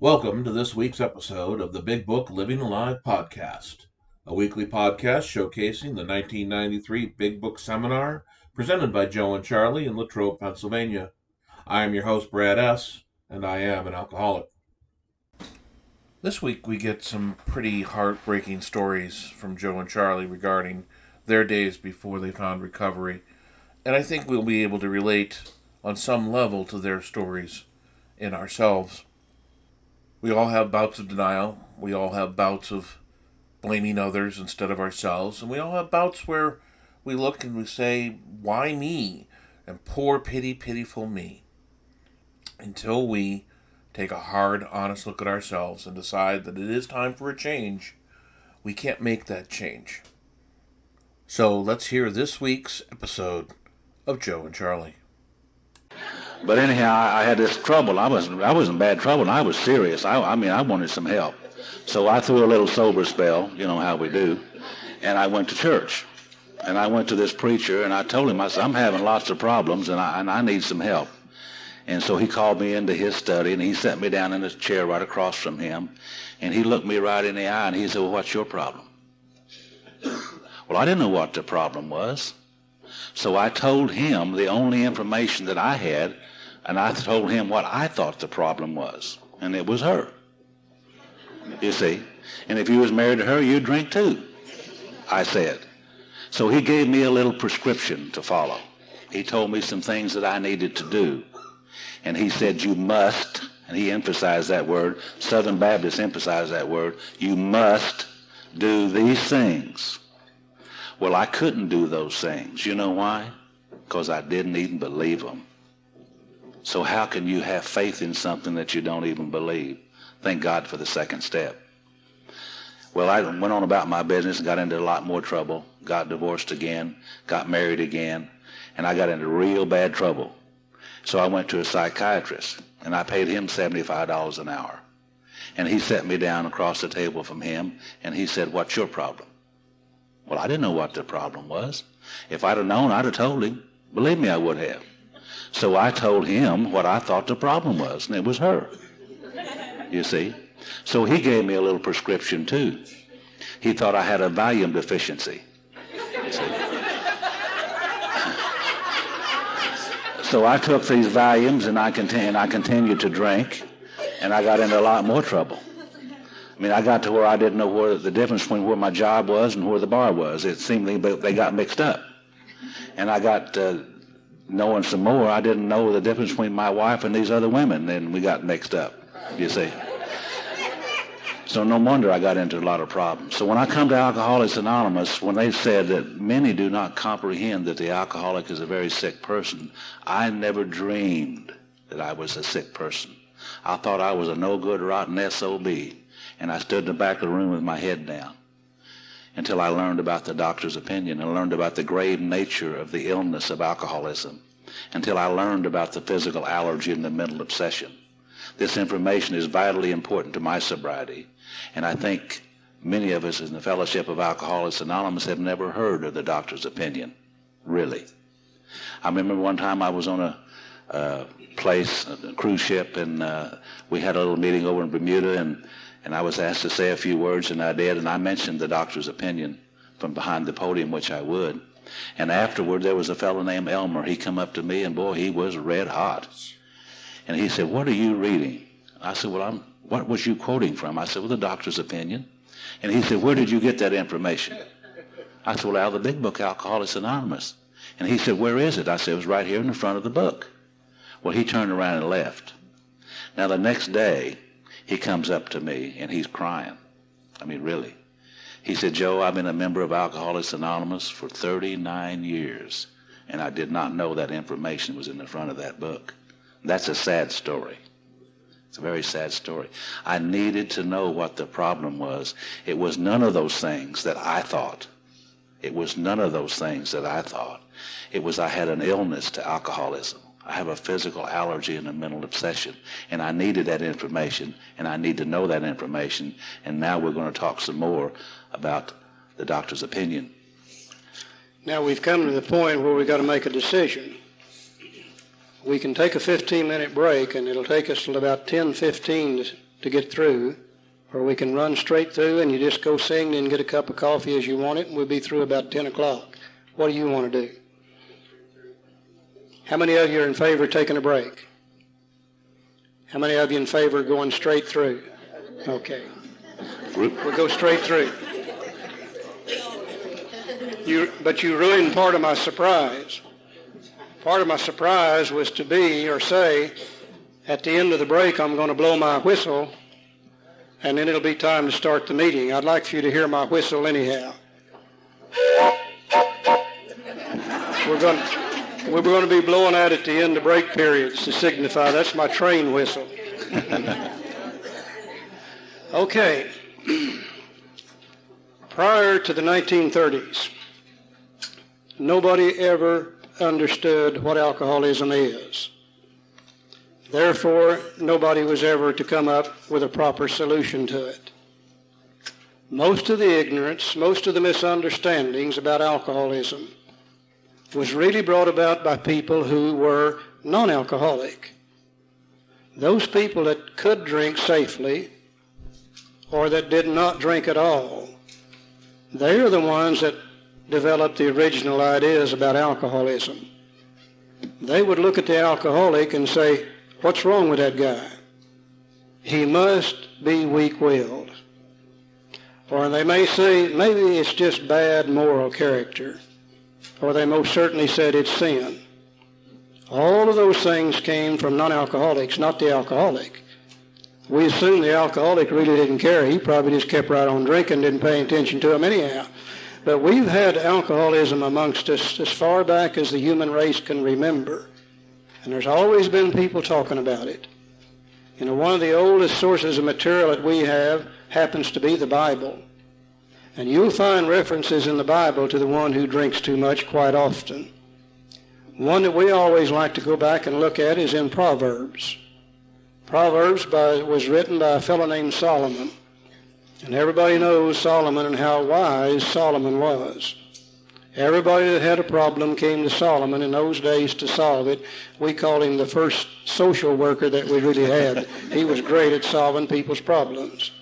Welcome to this week's episode of the Big Book Living Alive podcast, a weekly podcast showcasing the 1993 Big Book Seminar presented by Joe&Charlie in Latrobe, Pennsylvania. I am your host, Brad S., and I am an alcoholic. This week we get some pretty heartbreaking stories from Joe and Charlie regarding their days before they found recovery, and I think we'll be able to relate on some level to their stories in ourselves. We all have bouts of denial. We all have bouts of blaming others instead of ourselves. And we all have bouts where we look and we say, why me? And poor, pitiful me. Until we take a hard, honest look at ourselves and decide that it is time for a change, we can't make that change. So let's hear this week's episode of Joe and Charlie. But anyhow, I had this trouble. I was in bad trouble, and I was serious. I wanted some help. So I threw a little sober spell, you know how we do, and I went to church. And I went to this preacher, and I told him, I said, I'm having lots of problems, and I need some help. And so he called me into his study, and he sat me down in a chair right across from him, and he looked me right in the eye, and he said, well, what's your problem? Well, I didn't know what the problem was. So I told him the only information that I had, and I told him what I thought the problem was, and it was her. You see? And if you was married to her, you'd drink too, I said. So he gave me a little prescription to follow. He told me some things that I needed to do. And he said, you must, and he emphasized that word, Southern Baptists emphasize that word, you must do these things. Well, I couldn't do those things. You know why? Because I didn't even believe them. So how can you have faith in something that you don't even believe? Thank God for the second step. Well, I went on about my business and got into a lot more trouble, got divorced again, got married again, and I got into real bad trouble. So I went to a psychiatrist, and I paid him $75 an hour. And he sat me down across the table from him, and he said, what's your problem? Well, I didn't know what the problem was. If I'd have known, I'd have told him. Believe me, I would have. So I told him what I thought the problem was, and it was her. You see? So he gave me a little prescription, too. He thought I had a Valium deficiency. You see? So I took these Valiums, and I continued to drink, and I got into a lot more trouble. I mean, I got to where I didn't know where the difference between where my job was and where the bar was. It seemed they got mixed up. And I got knowing some more, I didn't know the difference between my wife and these other women, and we got mixed up, you see. So no wonder I got into a lot of problems. So when I come to Alcoholics Anonymous, when they said that many do not comprehend that the alcoholic is a very sick person, I never dreamed that I was a sick person. I thought I was a no-good, rotten SOB, and I stood in the back of the room with my head down until I learned about the doctor's opinion and learned about the grave nature of the illness of alcoholism, until I learned about the physical allergy and the mental obsession. This information is vitally important to my sobriety, and I think many of us in the Fellowship of Alcoholics Anonymous have never heard of the doctor's opinion, really. I remember one time I was on a cruise ship, and we had a little meeting over in Bermuda, and I was asked to say a few words, and I did, and I mentioned the doctor's opinion from behind the podium, which I would. And afterward, there was a fellow named Elmer. He come up to me, and boy, he was red hot. And he said, what are you reading? I said, well, what was you quoting from? I said, well, the doctor's opinion. And he said, where did you get that information? I said, well, out of the big book, Alcoholics Anonymous. And he said, where is it? I said, it was right here in the front of the book. Well, he turned around and left. Now, the next day, he comes up to me, and he's crying. I mean, really. He said, Joe, I've been a member of Alcoholics Anonymous for 39 years, and I did not know that information was in the front of that book. That's a sad story. It's a very sad story. I needed to know what the problem was. It was none of those things that I thought. It was none of those things that I thought. It was I had an illness to alcoholism. I have a physical allergy and a mental obsession, and I needed that information, and I need to know that information, and now we're going to talk some more about the doctor's opinion. Now we've come to the point where we've got to make a decision. We can take a 15-minute break, and it'll take us till about 10:15 to get through, or we can run straight through and you just go sing and get a cup of coffee as you want it, and we'll be through about 10 o'clock. What do you want to do? How many of you are in favor of taking a break? How many of you in favor of going straight through? Okay. We'll go straight through. But you ruined part of my surprise. Part of my surprise was to be or say, at the end of the break, I'm going to blow my whistle, and then it'll be time to start the meeting. I'd like for you to hear my whistle anyhow. We're going to be blowing out at the end of break periods to signify that's my train whistle. Okay. Prior to the 1930s, nobody ever understood what alcoholism is. Therefore, nobody was ever to come up with a proper solution to it. Most of the ignorance, most of the misunderstandings about alcoholism was really brought about by people who were non-alcoholic. Those people that could drink safely or that did not drink at all, they are the ones that developed the original ideas about alcoholism. They would look at the alcoholic and say, what's wrong with that guy? He must be weak-willed. Or they may say, maybe it's just bad moral character. Or they most certainly said it's sin. All of those things came from non-alcoholics, not the alcoholic. We assume the alcoholic really didn't care. He probably just kept right on drinking, didn't pay attention to him anyhow. But we've had alcoholism amongst us as far back as the human race can remember. And there's always been people talking about it. You know, one of the oldest sources of material that we have happens to be the Bible. And you'll find references in the Bible to the one who drinks too much quite often. One that we always like to go back and look at is in Proverbs. Proverbs was written by a fellow named Solomon. And everybody knows Solomon and how wise Solomon was. Everybody that had a problem came to Solomon in those days to solve it. We called him the first social worker that we really had. He was great at solving people's problems.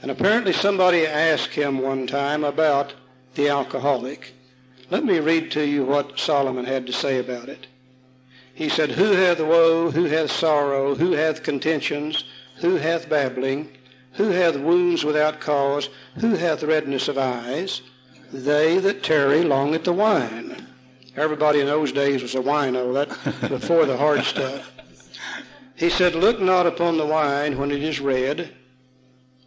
And apparently somebody asked him one time about the alcoholic. Let me read to you what Solomon had to say about it. He said, who hath woe, who hath sorrow, who hath contentions, who hath babbling, who hath wounds without cause, who hath redness of eyes? They that tarry long at the wine. Everybody in those days was a wino, that before the hard stuff. He said, look not upon the wine when it is red,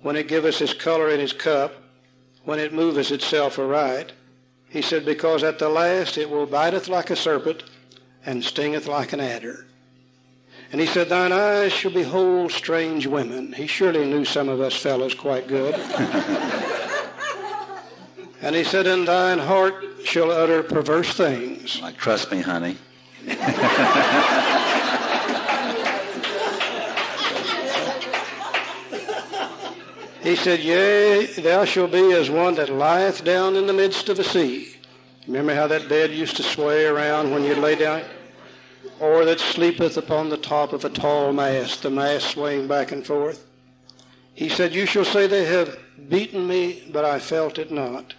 when it giveth his color in his cup, when it moveth itself aright. He said, because at the last it will biteth like a serpent, and stingeth like an adder. And he said, thine eyes shall behold strange women. He surely knew some of us fellows quite good. And he said, and thine heart shall utter perverse things. Like, trust me, honey. He said, yea, thou shalt be as one that lieth down in the midst of a sea. Remember how that bed used to sway around when you lay down? Or that sleepeth upon the top of a tall mast, the mast swaying back and forth. He said, you shall say, they have beaten me, but I felt it not.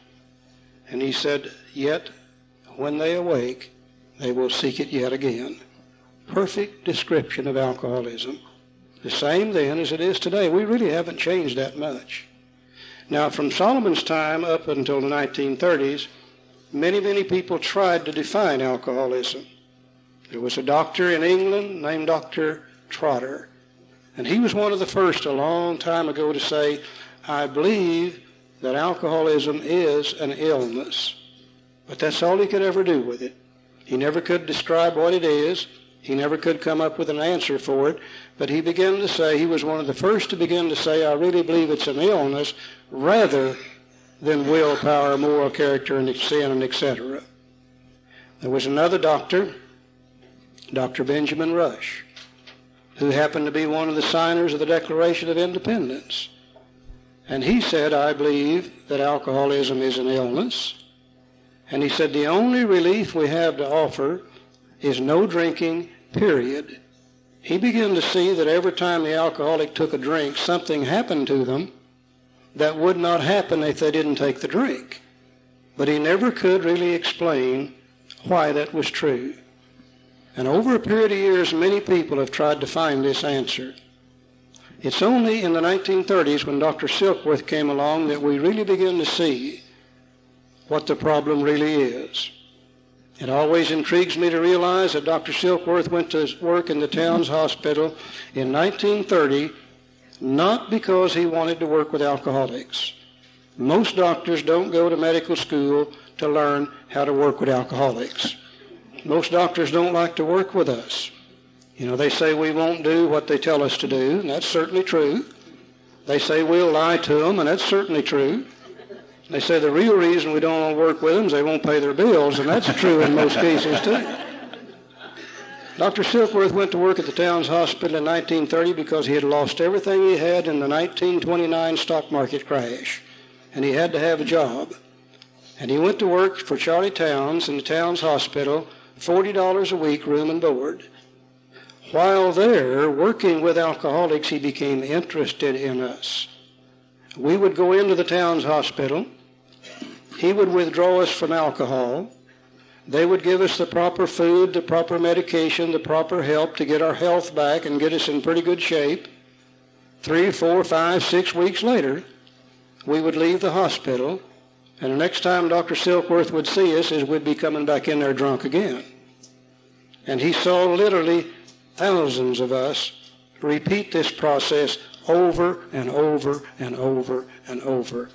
And he said, yet when they awake, they will seek it yet again. Perfect description of alcoholism. The same then as it is today. We really haven't changed that much. Now, from Solomon's time up until the 1930s, many people tried to define alcoholism. There was a doctor in England named Dr. Trotter, and he was one of the first a long time ago to say, I believe that alcoholism is an illness. But that's all he could ever do with it. He never could describe what it is. He never could come up with an answer for it. But he began to say, he was one of the first to begin to say, I really believe it's an illness rather than willpower, moral character, and sin, and etc. There was another doctor, Dr. Benjamin Rush, who happened to be one of the signers of the Declaration of Independence. And he said, I believe that alcoholism is an illness. And he said, the only relief we have to offer is no drinking, period. he began to see that every time the alcoholic took a drink, something happened to them that would not happen if they didn't take the drink. But he never could really explain why that was true. And over a period of years, many people have tried to find this answer. It's only in the 1930s when Dr. Silkworth came along that we really begin to see what the problem really is. It always intrigues me to realize that Dr. Silkworth went to work in the town's hospital in 1930 not because he wanted to work with alcoholics. Most doctors don't go to medical school to learn how to work with alcoholics. Most doctors don't like to work with us. You know, they say we won't do what they tell us to do, and that's certainly true. They say we'll lie to them, and that's certainly true. They say the real reason we don't want to work with them is they won't pay their bills, and that's true in most cases too. Dr. Silkworth went to work at the town's hospital in 1930 because he had lost everything he had in the 1929 stock market crash, and he had to have a job. And he went to work for Charlie Towns in the town's hospital, $40 a week, room and board. While there, working with alcoholics, he became interested in us. We would go into the town's hospital. He would withdraw us from alcohol. They would give us the proper food, the proper medication, the proper help to get our health back and get us in pretty good shape. 3, 4, 5, 6 weeks later, we would leave the hospital, and the next time Dr. Silkworth would see us is we'd be coming back in there drunk again. And he saw literally thousands of us repeat this process over and over and over and over.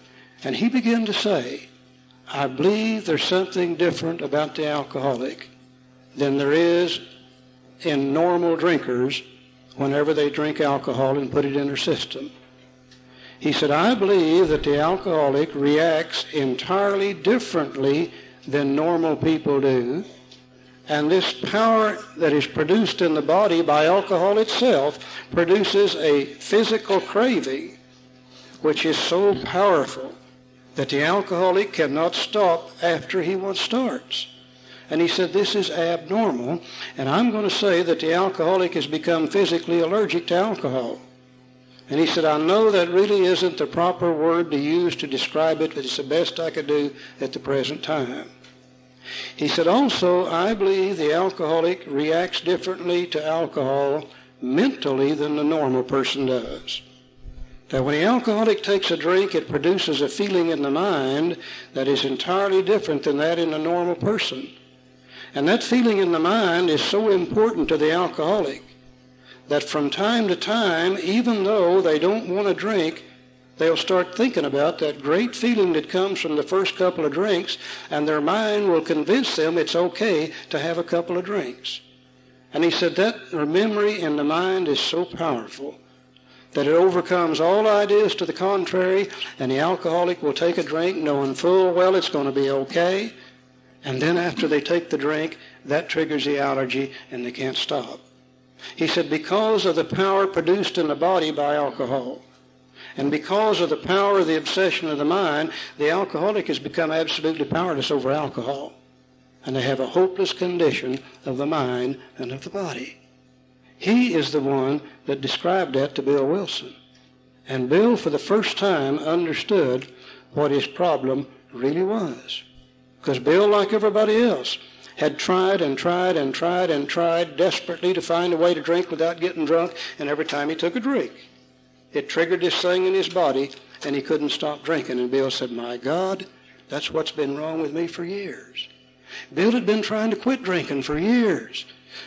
And he began to say, I believe there's something different about the alcoholic than there is in normal drinkers whenever they drink alcohol and put it in their system. He said, I believe that the alcoholic reacts entirely differently than normal people do. And this power that is produced in the body by alcohol itself produces a physical craving which is so powerful that the alcoholic cannot stop after he once starts. And he said, this is abnormal, and I'm going to say that the alcoholic has become physically allergic to alcohol. And he said, I know that really isn't the proper word to use to describe it, but it's the best I could do at the present time. He said, also, I believe the alcoholic reacts differently to alcohol mentally than the normal person does. That when the alcoholic takes a drink, it produces a feeling in the mind that is entirely different than that in a normal person. And that feeling in the mind is so important to the alcoholic that from time to time, even though they don't want to drink, they'll start thinking about that great feeling that comes from the first couple of drinks, and their mind will convince them it's okay to have a couple of drinks. And he said that memory in the mind is so powerful that it overcomes all ideas to the contrary, and the alcoholic will take a drink knowing full well it's going to be okay, and then after they take the drink, that triggers the allergy and they can't stop. He said because of the power produced in the body by alcohol, and because of the power of the obsession of the mind, the alcoholic has become absolutely powerless over alcohol, and they have a hopeless condition of the mind and of the body. He is the one that described that to Bill Wilson. And Bill, for the first time, understood what his problem really was. Because Bill, like everybody else, had tried and tried and tried and tried desperately to find a way to drink without getting drunk, and every time he took a drink, it triggered this thing in his body, and he couldn't stop drinking. And Bill said, my God, that's what's been wrong with me for years. Bill had been trying to quit drinking for years.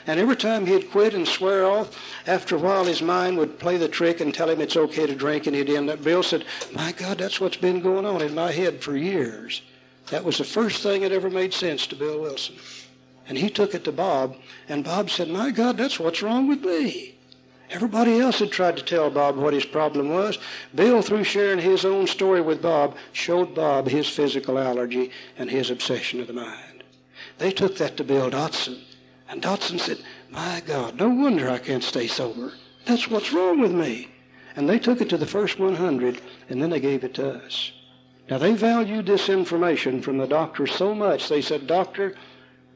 And every time he'd quit and swear off, after a while his mind would play the trick and tell him it's okay to drink, and he'd end up. Bill said, my God, that's what's been going on in my head for years. That was the first thing that ever made sense to Bill Wilson. And he took it to Bob, and Bob said, my God, that's what's wrong with me. Everybody else had tried to tell Bob what his problem was. Bill, through sharing his own story with Bob, showed Bob his physical allergy and his obsession of the mind. They took that to Bill Dotson, and Dotson said, my God, no wonder I can't stay sober. That's what's wrong with me. And they took it to the first 100, and then they gave it to us. Now, they valued this information from the doctor so much, they said, Doctor,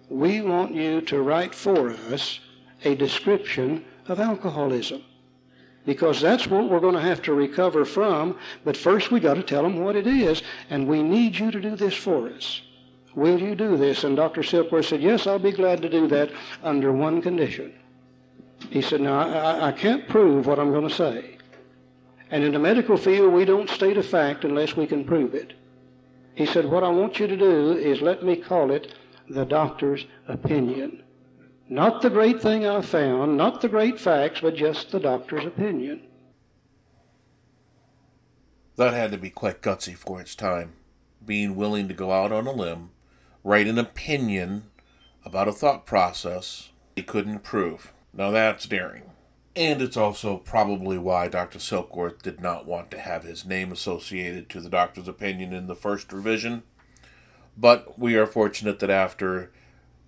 we want you to write for us a description of alcoholism, because that's what we're going to have to recover from. But first we got to tell them what it is, and we need you to do this for us. Will you do this? And Dr. Silkworth said, yes, I'll be glad to do that under one condition. He said, now, I can't prove what I'm going to say. And in the medical field, we don't state a fact unless we can prove it. He said, what I want you to do is let me call it the doctor's opinion. Not the great thing I found, not the great facts, but just the doctor's opinion. That had to be quite gutsy for its time, being willing to go out on a limb, write an opinion about a thought process he couldn't prove. Now that's daring. And it's also probably why Dr. Silkworth did not want to have his name associated to the doctor's opinion in the first revision. But we are fortunate that after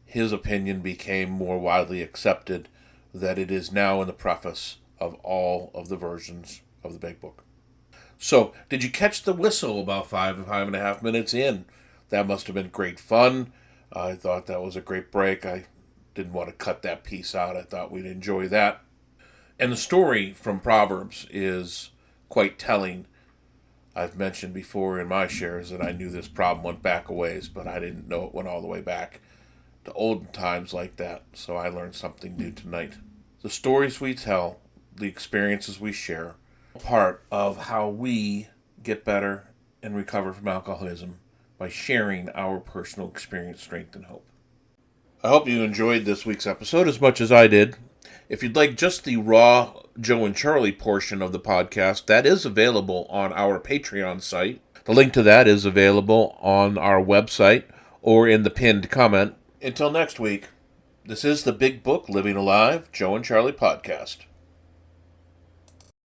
his opinion became more widely accepted, that it is now in the preface of all of the versions of the Big Book. So, did you catch the whistle about 5.5 minutes in? That must have been great fun. I thought that was a great break. I didn't want to cut that piece out. I thought we'd enjoy that. And the story from Proverbs is quite telling. I've mentioned before in my shares that I knew this problem went back a ways, but I didn't know it went all the way back to olden times like that. So I learned something new tonight. The stories we tell, the experiences we share, are part of how we get better and recover from alcoholism by sharing our personal experience, strength, and hope. I hope you enjoyed this week's episode as much as I did. If you'd like just the raw Joe and Charlie portion of the podcast, that is available on our Patreon site. The link to that is available on our website or in the pinned comment. Until next week, this is the Big Book Living Alive Joe and Charlie podcast.